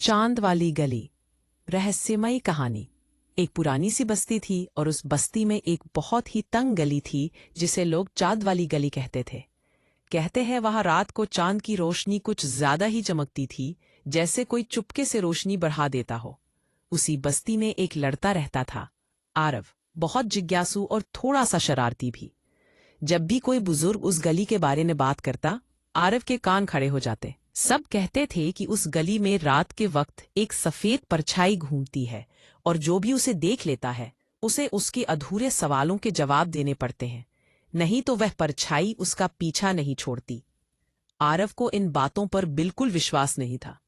चांद वाली गली। रहस्यमयी कहानी। एक पुरानी सी बस्ती थी और उस बस्ती में एक बहुत ही तंग गली थी जिसे लोग चांद वाली गली कहते थे। कहते हैं वहां रात को चांद की रोशनी कुछ ज्यादा ही चमकती थी, जैसे कोई चुपके से रोशनी बढ़ा देता हो। उसी बस्ती में एक लड़का रहता था, आरव। बहुत जिज्ञासु और थोड़ा सा शरारती भी। जब भी कोई बुजुर्ग उस गली के बारे में बात करता, आरव के कान खड़े हो जाते। सब कहते थे कि उस गली में रात के वक्त एक सफेद परछाई घूमती है और जो भी उसे देख लेता है उसे उसके अधूरे सवालों के जवाब देने पड़ते हैं, नहीं तो वह परछाई उसका पीछा नहीं छोड़ती। आरव को इन बातों पर बिल्कुल विश्वास नहीं था।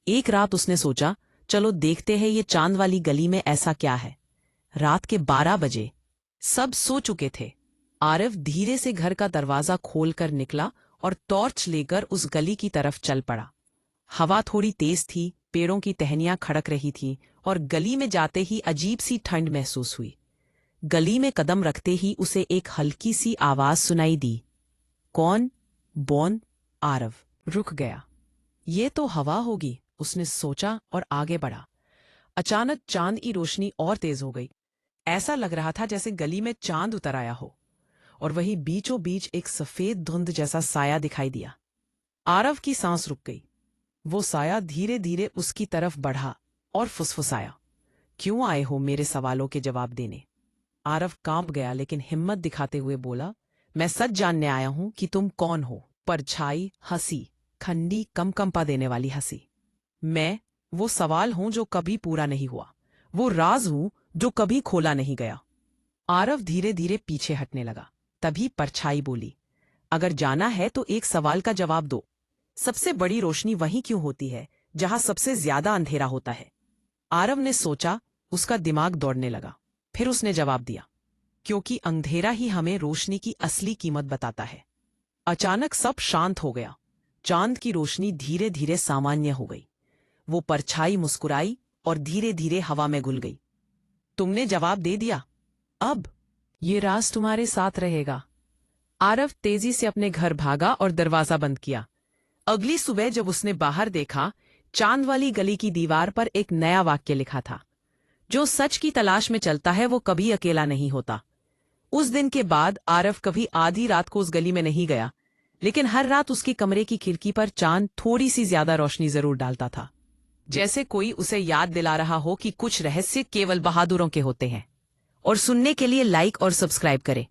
एक रात उसने सोचा, चलो देखते हैं ये चांद वाली गली में ऐसा क्या है। रात के 12 बजे सब सो चुके थे। आरव धीरे से घर का दरवाजा खोलकर निकला और टॉर्च लेकर उस गली की तरफ चल पड़ा। हवा थोड़ी तेज थी, पेड़ों की टहनियां खड़क रही थीं और गली में जाते ही अजीब सी ठंड महसूस हुई। गली में कदम रखते ही उसे एक हल्की सी आवाज सुनाई दी। कौन? बॉन। आरव रुक गया। ये तो हवा होगी, उसने सोचा और आगे बढ़ा। अचानक चांद की रोशनी और तेज हो गई। ऐसा लग रहा था जैसे गली में चांद उतर आया हो और वहीं बीचों बीच एक सफेद धुंध जैसा साया दिखाई दिया। आरव की सांस रुक गई। वो साया धीरे धीरे उसकी तरफ बढ़ा और फुसफुसाया, क्यों आए हो मेरे सवालों के जवाब देने? आरव कांप गया लेकिन हिम्मत दिखाते हुए बोला, मैं सच जानने आया हूं कि तुम कौन हो। परछाई हंसी, ठंडी कंपा देने वाली हंसी। मैं वो सवाल हूं जो कभी पूरा नहीं हुआ, वो राज हूं जो कभी खोला नहीं गया। आरव धीरे धीरे पीछे हटने लगा। तभी परछाई बोली, अगर जाना है तो एक सवाल का जवाब दो। सबसे बड़ी रोशनी वहीं क्यों होती है जहां सबसे ज्यादा अंधेरा होता है? आरव ने सोचा, उसका दिमाग दौड़ने लगा। फिर उसने जवाब दिया, क्योंकि अंधेरा ही हमें रोशनी की असली कीमत बताता है। अचानक सब शांत हो गया। चांद की रोशनी धीरे धीरे सामान्य हो गई। वो परछाई मुस्कुराई और धीरे धीरे हवा में घुल गई। तुमने जवाब दे दिया, अब ये राज तुम्हारे साथ रहेगा। आरव तेजी से अपने घर भागा और दरवाजा बंद किया। अगली सुबह जब उसने बाहर देखा, चांद वाली गली की दीवार पर एक नया वाक्य लिखा था, जो सच की तलाश में चलता है वो कभी अकेला नहीं होता। उस दिन के बाद आरव कभी आधी रात को उस गली में नहीं गया, लेकिन हर रात उसके कमरे की खिड़की पर चांद थोड़ी सी ज्यादा रोशनी जरूर डालता था, जैसे कोई उसे याद दिला रहा हो कि कुछ रहस्य केवल बहादुरों के होते हैं। और सुनने के लिए लाइक और सब्सक्राइब करें।